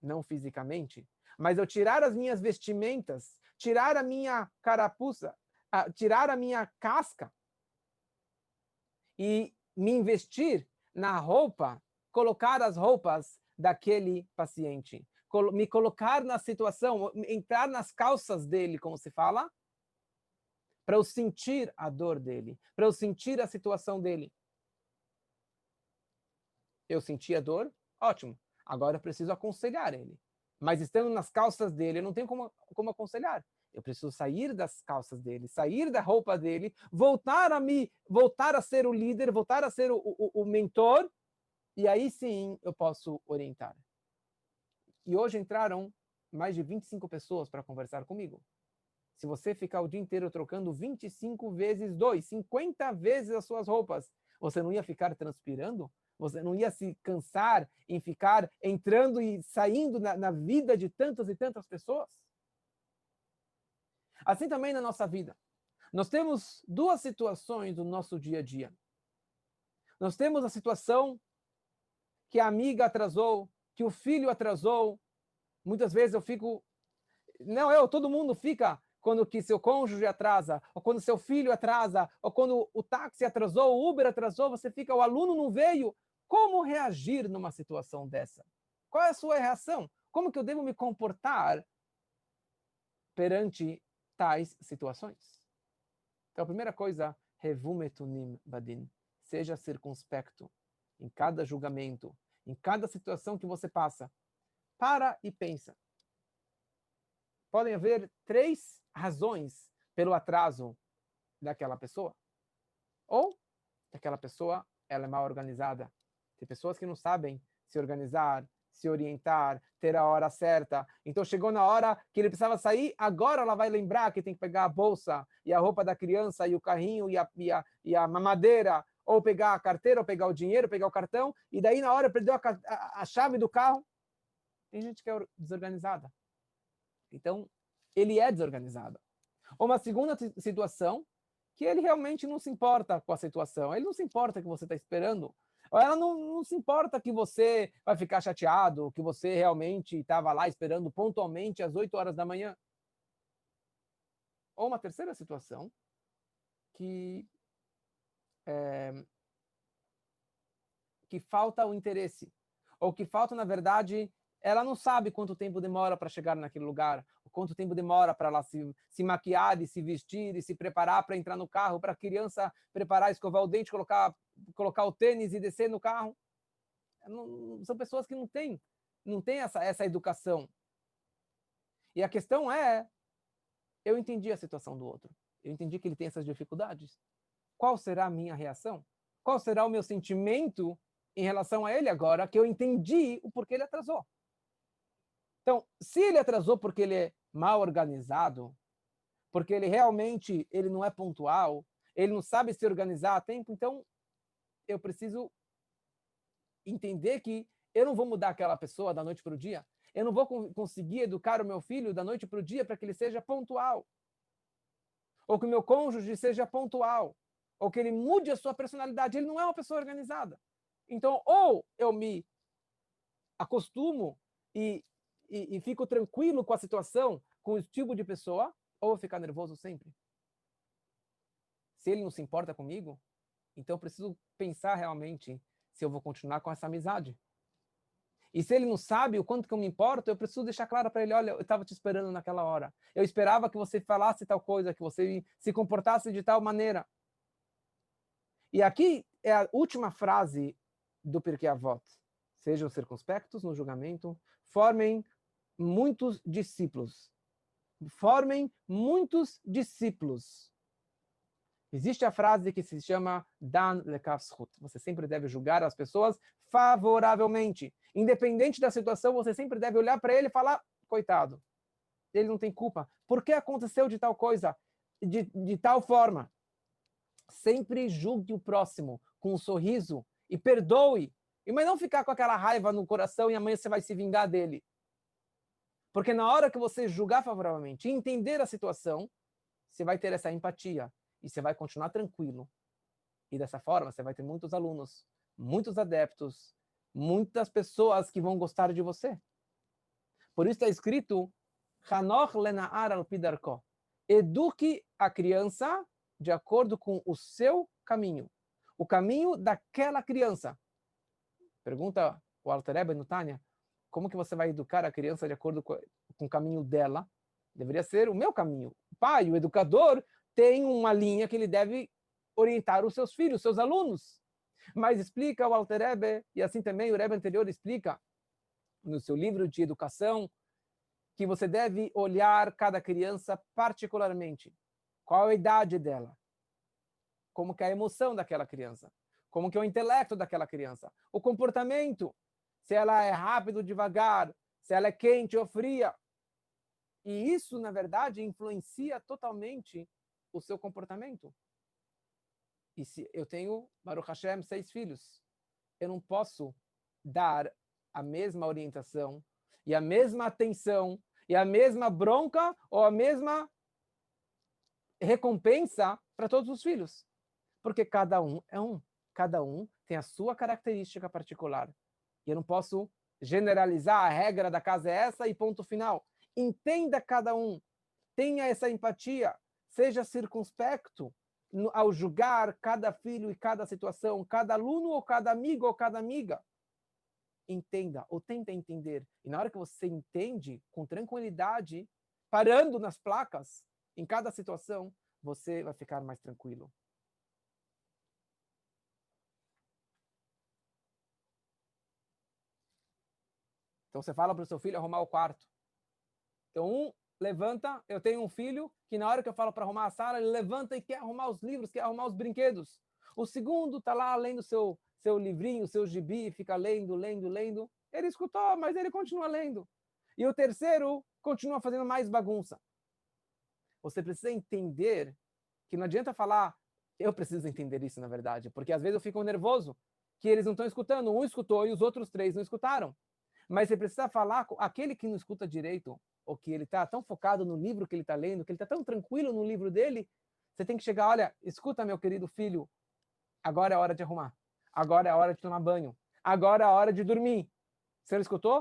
A: não fisicamente, mas eu tirar as minhas vestimentas, tirar a minha carapuça, tirar a minha casca e me investir na roupa, colocar as roupas daquele paciente, me colocar na situação, entrar nas calças dele, como se fala, para eu sentir a dor dele, para eu sentir a situação dele. Eu senti a dor? Ótimo. Agora eu preciso aconselhar ele. Mas estando nas calças dele, eu não tenho como aconselhar. Eu preciso sair das calças dele, sair da roupa dele, voltar a ser o líder, voltar a ser o mentor, e aí sim eu posso orientar. E hoje entraram mais de 25 pessoas para conversar comigo. Se você ficar o dia inteiro trocando 25 vezes 2, 50 vezes as suas roupas, você não ia ficar transpirando? Você não ia se cansar em ficar entrando e saindo na vida de tantas e tantas pessoas? Assim também na nossa vida. Nós temos duas situações no nosso dia a dia. Nós temos a situação que a amiga atrasou, que o filho atrasou. Muitas vezes eu fico... todo mundo fica quando que seu cônjuge atrasa, ou quando seu filho atrasa, ou quando o táxi atrasou, o Uber atrasou, você fica, o aluno não veio. Como reagir numa situação dessa? Qual é a sua reação? Como que eu devo me comportar perante tais situações? Então, a primeira coisa, revumetunim badin. Seja circunspecto em cada julgamento, em cada situação que você passa. Para e pensa. Podem haver 3 razões pelo atraso daquela pessoa. Ou aquela pessoa ela é mal organizada. Tem pessoas que não sabem se organizar, se orientar, ter a hora certa. Então chegou na hora que ele precisava sair, agora ela vai lembrar que tem que pegar a bolsa e a roupa da criança e o carrinho e a mamadeira, ou pegar a carteira, ou pegar o dinheiro, pegar o cartão, e daí na hora perdeu a chave do carro. Tem gente que é desorganizada. Então, ele é desorganizado. Ou uma segunda situação, que ele realmente não se importa com a situação. Ele não se importa que você está esperando. Ou ela não se importa que você vai ficar chateado, que você realmente estava lá esperando pontualmente às 8 horas da manhã. Ou uma terceira situação, que falta o interesse. Ou que falta, na verdade, ela não sabe quanto tempo demora para chegar naquele lugar, quanto tempo demora para ela se maquiar e se vestir e se preparar para entrar no carro, para a criança preparar, escovar o dente, colocar o tênis e descer no carro. São pessoas que não têm essa educação. E a questão é, eu entendi a situação do outro, eu entendi que ele tem essas dificuldades. Qual será a minha reação? Qual será o meu sentimento em relação a ele agora que eu entendi o porquê ele atrasou? Então, se ele atrasou porque ele é mal organizado, porque ele realmente não é pontual, ele não sabe se organizar a tempo, então eu preciso entender que eu não vou mudar aquela pessoa da noite para o dia. Eu não vou conseguir educar o meu filho da noite para o dia para que ele seja pontual. Ou que o meu cônjuge seja pontual. Ou que ele mude a sua personalidade. Ele não é uma pessoa organizada. Então, ou eu me acostumo e fico tranquilo com a situação, com o tipo de pessoa, ou eu ficar nervoso sempre. Se ele não se importa comigo, então eu preciso pensar realmente se eu vou continuar com essa amizade. E se ele não sabe o quanto que eu me importo, eu preciso deixar claro para ele, olha, eu estava te esperando naquela hora. Eu esperava que você falasse tal coisa, que você se comportasse de tal maneira. E aqui é a última frase do Pirkei Avot. Sejam circunspectos no julgamento, formem muitos discípulos. Formem muitos discípulos. Existe a frase que se chama Dan lekaf zchut. Você sempre deve julgar as pessoas favoravelmente. Independente da situação, você sempre deve olhar para ele e falar, coitado, ele não tem culpa. Por que aconteceu de tal coisa? De tal forma. Sempre julgue o próximo com um sorriso e perdoe. Mas não ficar com aquela raiva no coração e amanhã você vai se vingar dele. Porque na hora que você julgar favoravelmente e entender a situação, você vai ter essa empatia. E você vai continuar tranquilo. E dessa forma, você vai ter muitos alunos, muitos adeptos, muitas pessoas que vão gostar de você. Por isso está escrito, Hanoch lena'ar al pidarko. Eduque a criança de acordo com o seu caminho. O caminho daquela criança. Pergunta o Alter Rebbe no Tânia, como que você vai educar a criança de acordo com o caminho dela? Deveria ser o meu caminho. O pai, o educador, tem uma linha que ele deve orientar os seus filhos, os seus alunos. Mas explica o Alter Rebbe, e assim também o Rebbe anterior explica no seu livro de educação, que você deve olhar cada criança particularmente. Qual a idade dela? Como que é a emoção daquela criança? Como que é o intelecto daquela criança? O comportamento, se ela é rápido, devagar, se ela é quente ou fria. E isso, na verdade, influencia totalmente o seu comportamento. E se eu tenho, Baruch Hashem, 6 filhos, eu não posso dar a mesma orientação e a mesma atenção e a mesma bronca ou a mesma recompensa para todos os filhos. Porque cada um é um. Cada um tem a sua característica particular. E eu não posso generalizar, a regra da casa é essa e ponto final. Entenda cada um. Tenha essa empatia. Seja circunspecto ao julgar cada filho e cada situação, cada aluno ou cada amigo ou cada amiga. Entenda ou tenta entender. E na hora que você entende, com tranquilidade, parando nas placas, em cada situação, você vai ficar mais tranquilo. Então você fala para o seu filho arrumar o quarto. Então levanta, eu tenho um filho que na hora que eu falo para arrumar a sala, ele levanta e quer arrumar os livros, quer arrumar os brinquedos. O segundo está lá lendo seu livrinho, seu gibi, fica lendo. Ele escutou, mas ele continua lendo. E o terceiro continua fazendo mais bagunça. Você precisa entender que não adianta falar, eu preciso entender isso na verdade, porque às vezes eu fico nervoso, que eles não estão escutando. Um escutou e os outros 3 não escutaram. Mas você precisa falar com aquele que não escuta direito, ou que ele está tão focado no livro que ele está lendo, que ele está tão tranquilo no livro dele, você tem que chegar, olha, escuta meu querido filho, agora é a hora de arrumar, agora é a hora de tomar banho, agora é a hora de dormir. Você não escutou?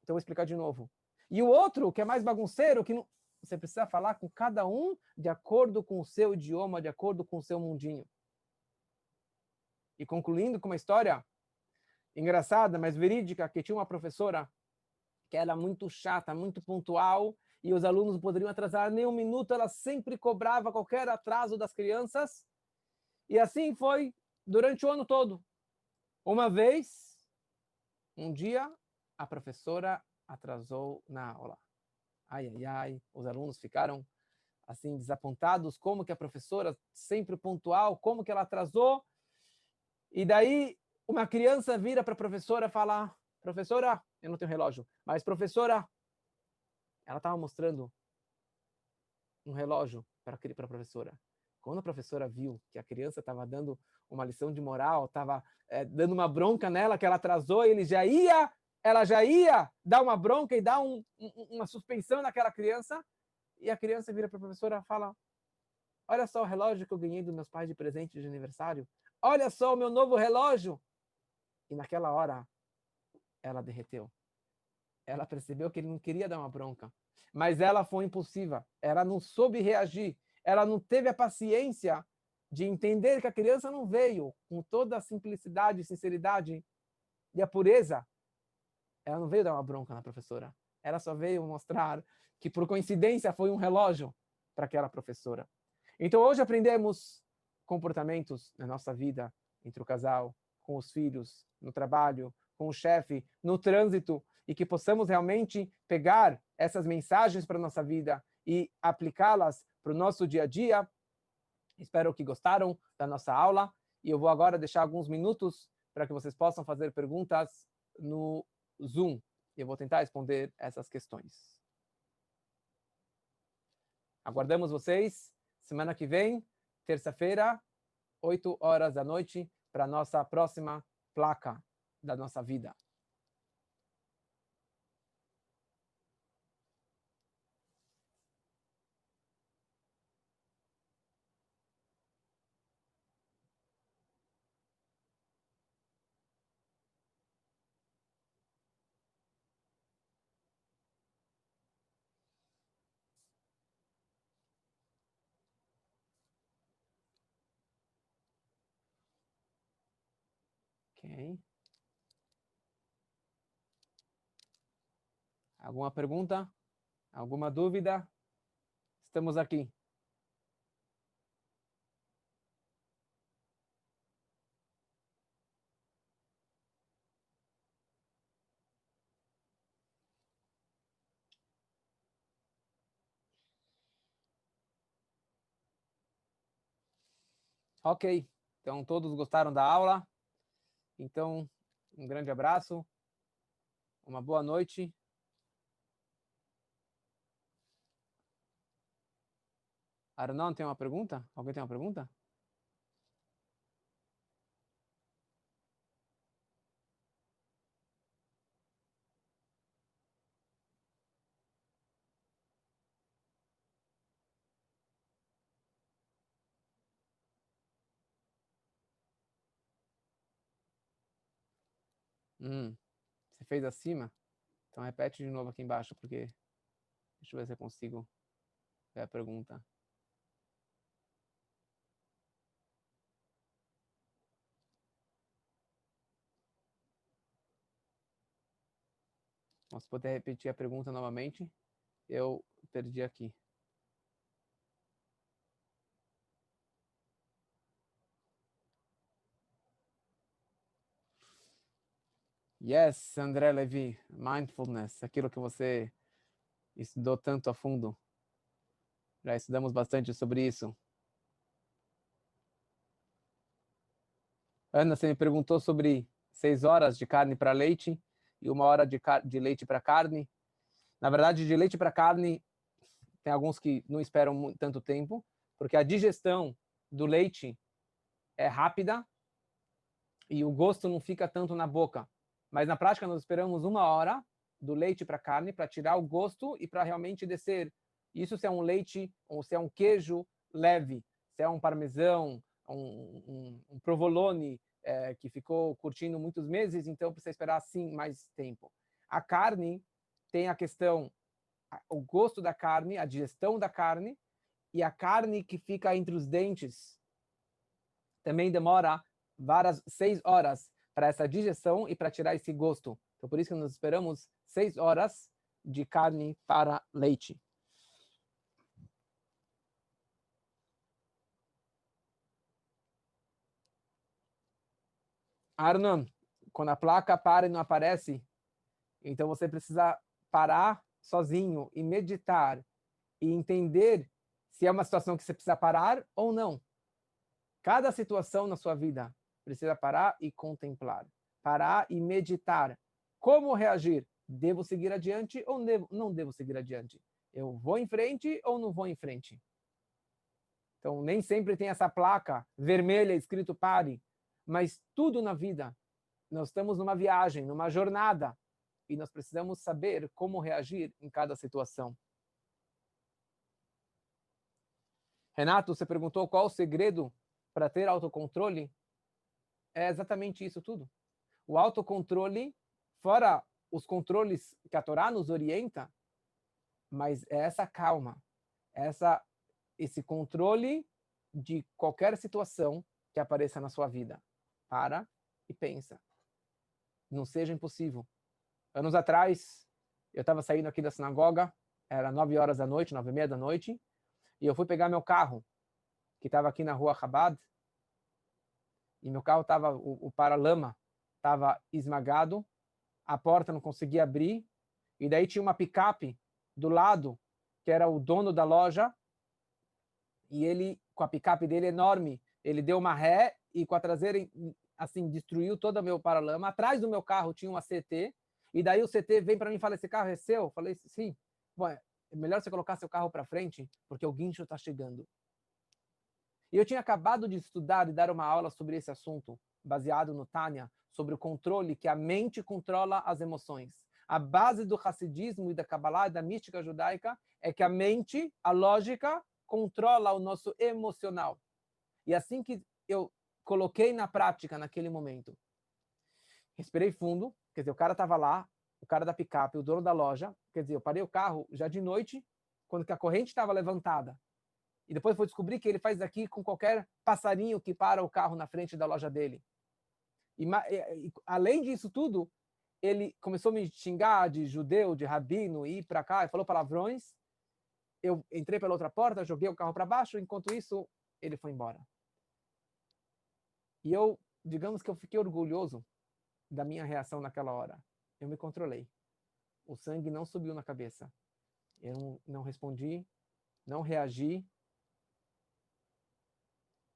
A: Então eu vou explicar de novo. E o outro, que é mais bagunceiro, que não... você precisa falar com cada um de acordo com o seu idioma, de acordo com o seu mundinho. E concluindo com uma história engraçada, mas verídica, que tinha uma professora que era muito chata, muito pontual, e os alunos não poderiam atrasar nem um minuto, ela sempre cobrava qualquer atraso das crianças, e assim foi durante o ano todo. Uma vez, um dia, a professora atrasou na aula. Ai, ai, ai, os alunos ficaram assim desapontados, como que a professora, sempre pontual, como que ela atrasou, e daí uma criança vira para a professora e fala, professora, eu não tenho relógio, mas professora, ela estava mostrando um relógio para a professora. Quando a professora viu que a criança estava dando uma lição de moral, estava dando uma bronca nela, que ela atrasou, ela já ia dar uma bronca e dar uma suspensão naquela criança, e a criança vira para a professora e fala, olha só o relógio que eu ganhei dos meus pais de presente de aniversário, olha só o meu novo relógio. E naquela hora, ela derreteu. Ela percebeu que ele não queria dar uma bronca, mas ela foi impulsiva, ela não soube reagir, ela não teve a paciência de entender que a criança não veio com toda a simplicidade, sinceridade e a pureza. Ela não veio dar uma bronca na professora, ela só veio mostrar que por coincidência foi um relógio para aquela professora. Então hoje aprendemos comportamentos na nossa vida, entre o casal, com os filhos, no trabalho, com o chefe, no trânsito, e que possamos realmente pegar essas mensagens para a nossa vida e aplicá-las para o nosso dia a dia. Espero que gostaram da nossa aula, e eu vou agora deixar alguns minutos para que vocês possam fazer perguntas no Zoom. Eu vou tentar responder essas questões. Aguardamos vocês semana que vem, terça-feira, 8 horas da noite, para a nossa próxima placa da nossa vida. Ok. Alguma pergunta? Alguma dúvida? Estamos aqui. Ok. Então, todos gostaram da aula? Então, um grande abraço, uma boa noite. Arnon tem uma pergunta? Alguém tem uma pergunta? Você fez acima? Então repete de novo aqui embaixo, porque deixa eu ver se eu consigo ver a pergunta. Bom, se puder repetir a pergunta novamente, eu perdi aqui. Yes, André Levy, mindfulness, aquilo que você estudou tanto a fundo. Já estudamos bastante sobre isso. Ana, você me perguntou sobre 6 horas de carne para leite e 1 hora de leite para carne. Na verdade, de leite para carne, tem alguns que não esperam tanto tempo, porque a digestão do leite é rápida e o gosto não fica tanto na boca. Mas na prática, nós esperamos 1 hora do leite para carne para tirar o gosto e para realmente descer. Isso se é um leite ou se é um queijo leve, se é um parmesão, um provolone que ficou curtindo muitos meses, então precisa esperar sim mais tempo. A carne tem a questão, o gosto da carne, a digestão da carne, e a carne que fica entre os dentes também demora 6 horas para essa digestão e para tirar esse gosto. Então, por isso que nós esperamos 6 horas de carne para leite. Arnon, quando a placa para e não aparece, então você precisa parar sozinho e meditar e entender se é uma situação que você precisa parar ou não. Cada situação na sua vida precisa parar e contemplar, parar e meditar. Como reagir? Devo seguir adiante ou não devo seguir adiante? Eu vou em frente ou não vou em frente? Então, nem sempre tem essa placa vermelha escrito pare, mas tudo na vida, nós estamos numa viagem, numa jornada, e nós precisamos saber como reagir em cada situação. Renato, você perguntou qual o segredo para ter autocontrole? É exatamente isso tudo. O autocontrole, fora os controles que a Torá nos orienta, mas é essa calma, esse controle de qualquer situação que apareça na sua vida. Para e pensa. Não seja impossível. Anos atrás, eu estava saindo aqui da sinagoga, era 9 horas da noite, 9:30 da noite, e eu fui pegar meu carro, que estava aqui na rua Chabad, e meu carro estava, o para-lama estava esmagado, a porta não conseguia abrir, e daí tinha uma picape do lado, que era o dono da loja, e ele, com a picape dele enorme, ele deu uma ré e com a traseira, assim, destruiu todo o meu para-lama. Atrás do meu carro tinha uma CT, e daí o CT vem para mim e fala, esse carro é seu? Eu falei, sim. Bom, é melhor você colocar seu carro para frente, porque o guincho está chegando. E eu tinha acabado de estudar e dar uma aula sobre esse assunto, baseado no Tânia, sobre o controle, que a mente controla as emoções. A base do Hassidismo e da Kabbalah e da mística judaica é que a mente, a lógica, controla o nosso emocional. E assim que eu coloquei na prática naquele momento, respirei fundo, quer dizer, o cara estava lá, o cara da picape, o dono da loja, quer dizer, eu parei o carro já de noite, quando que a corrente estava levantada. E depois foi descobrir que ele faz aqui com qualquer passarinho que para o carro na frente da loja dele. E além disso tudo, ele começou a me xingar de judeu, de rabino, ir para cá, e falou palavrões. Eu entrei pela outra porta, joguei o carro para baixo, enquanto isso, ele foi embora. E eu, digamos que eu fiquei orgulhoso da minha reação naquela hora. Eu me controlei. O sangue não subiu na cabeça. Eu não respondi, não reagi.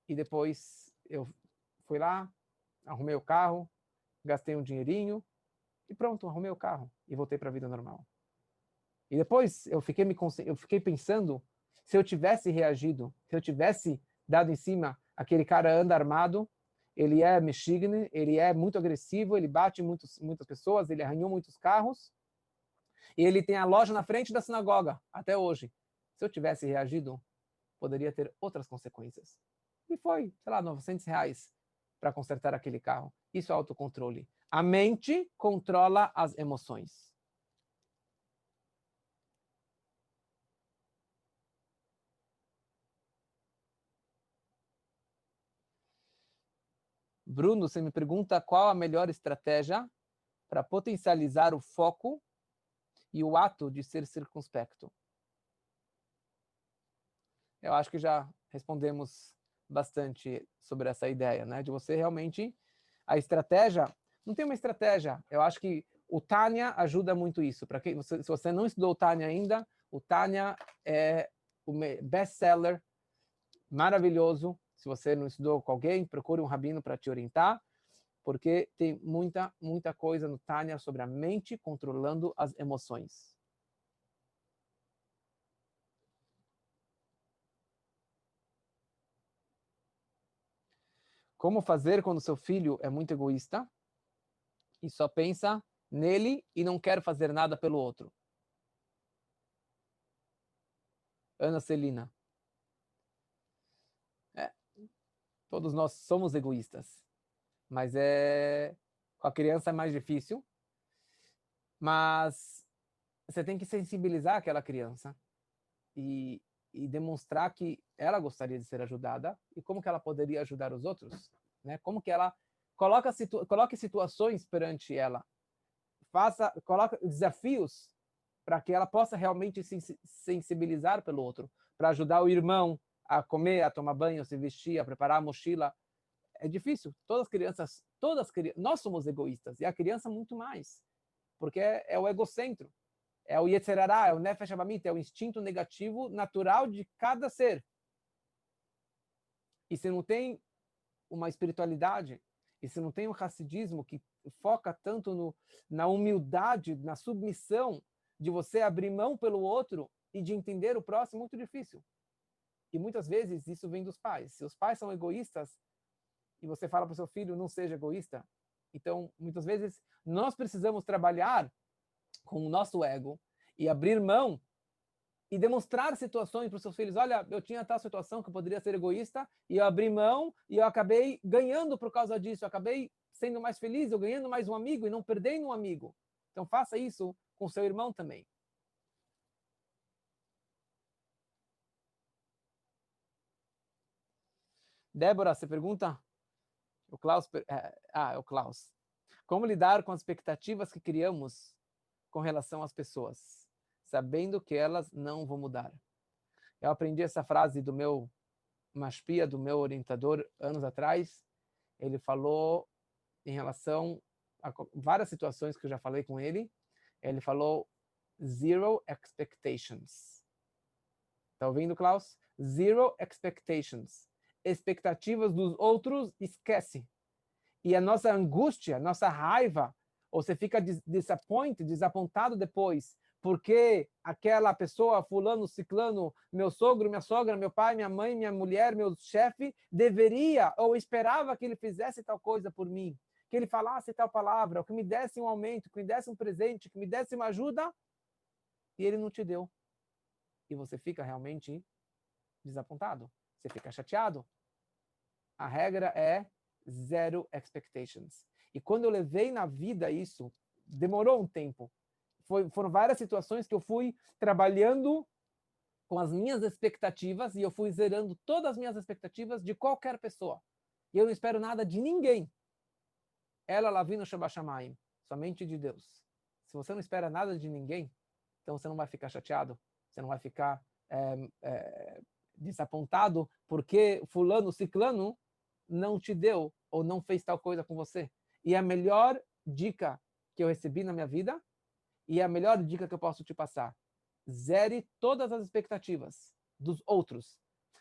A: E depois eu fui lá, arrumei o carro, gastei um dinheirinho e pronto, arrumei o carro e voltei para a vida normal. E depois eu fiquei pensando Se eu tivesse reagido, se eu tivesse dado em cima, aquele cara anda armado, ele é mexigno, ele é muito agressivo, ele bate em muitas pessoas, ele arranhou muitos carros, e ele tem a loja na frente da sinagoga, até hoje. Se eu tivesse reagido, poderia ter outras consequências. E foi, sei lá, R$ 900 para consertar aquele carro. Isso é autocontrole. A mente controla as emoções. Bruno, você me pergunta qual a melhor estratégia para potencializar o foco e o ato de ser circunspecto. Eu acho que já respondemos bastante sobre essa ideia, né? De você realmente, a estratégia, não tem uma estratégia. Eu acho que o Tânia ajuda muito isso. Para quem, se você não estudou o Tânia ainda, o Tânia é o best-seller maravilhoso. Se você não estudou com alguém, procure um rabino para te orientar, porque tem muita coisa no Tânia sobre a mente controlando as emoções. Como fazer quando seu filho é muito egoísta e só pensa nele e não quer fazer nada pelo outro? Ana Celina. É, todos nós somos egoístas, mas com a criança é mais difícil. Mas você tem que sensibilizar aquela criança e, e demonstrar que ela gostaria de ser ajudada e como que ela poderia ajudar os outros, né? Como que ela coloque situações perante ela, coloque desafios para que ela possa realmente se sensibilizar pelo outro, para ajudar o irmão a comer, a tomar banho, a se vestir, a preparar a mochila. É difícil. Nós somos egoístas e a criança muito mais, porque é o egocentro, é o Yetzerará, é o Nefesh Abamit, é o instinto negativo natural de cada ser. E se não tem uma espiritualidade, e se não tem um hassidismo que foca tanto na humildade, na submissão, de você abrir mão pelo outro e de entender o próximo, muito difícil. E muitas vezes isso vem dos pais. Se os pais são egoístas e você fala para o seu filho, não seja egoísta, então muitas vezes nós precisamos trabalhar com o nosso ego e abrir mão e demonstrar situações para os seus filhos. Olha, eu tinha tal situação que eu poderia ser egoísta e eu abri mão e eu acabei ganhando por causa disso. Eu acabei sendo mais feliz, eu ganhando mais um amigo e não perdendo um amigo. Então faça isso com seu irmão também. Débora, você pergunta? O Klaus. É o Klaus. Como lidar com as expectativas que criamos com relação às pessoas, sabendo que elas não vão mudar? Eu aprendi essa frase do meu mashpia, do meu orientador, anos atrás. Ele falou em relação a várias situações que eu já falei com ele. Ele falou zero expectations. Tá ouvindo, Klaus? Zero expectations. Expectativas dos outros, esquece. E a nossa angústia, nossa raiva, ou você fica desapontado depois, porque aquela pessoa, fulano, ciclano, meu sogro, minha sogra, meu pai, minha mãe, minha mulher, meu chefe, deveria ou esperava que ele fizesse tal coisa por mim, que ele falasse tal palavra, ou que me desse um aumento, que me desse um presente, que me desse uma ajuda, e ele não te deu. E você fica realmente desapontado, você fica chateado. A regra é zero expectations. E quando eu levei na vida isso, demorou um tempo. Foram várias situações que eu fui trabalhando com as minhas expectativas e eu fui zerando todas as minhas expectativas de qualquer pessoa. E eu não espero nada de ninguém. Ela lavina Shabashamayim, somente de Deus. Se você não espera nada de ninguém, então você não vai ficar chateado, você não vai ficar desapontado porque fulano, ciclano não te deu ou não fez tal coisa com você. E a melhor dica que eu recebi na minha vida e a melhor dica que eu posso te passar: zere todas as expectativas dos outros.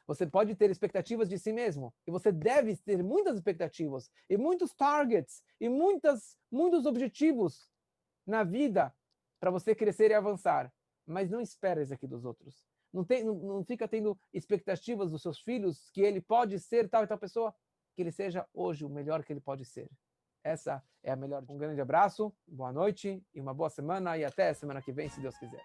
A: Você pode ter expectativas de si mesmo e você deve ter muitas expectativas e muitos targets e muitos objetivos na vida para você crescer e avançar. mas não espera isso aqui dos outros. Não fica tendo expectativas dos seus filhos que ele pode ser tal e tal pessoa, que ele seja hoje o melhor que ele pode ser. Essa é a melhor. Um grande abraço, boa noite e uma boa semana e até semana que vem, se Deus quiser.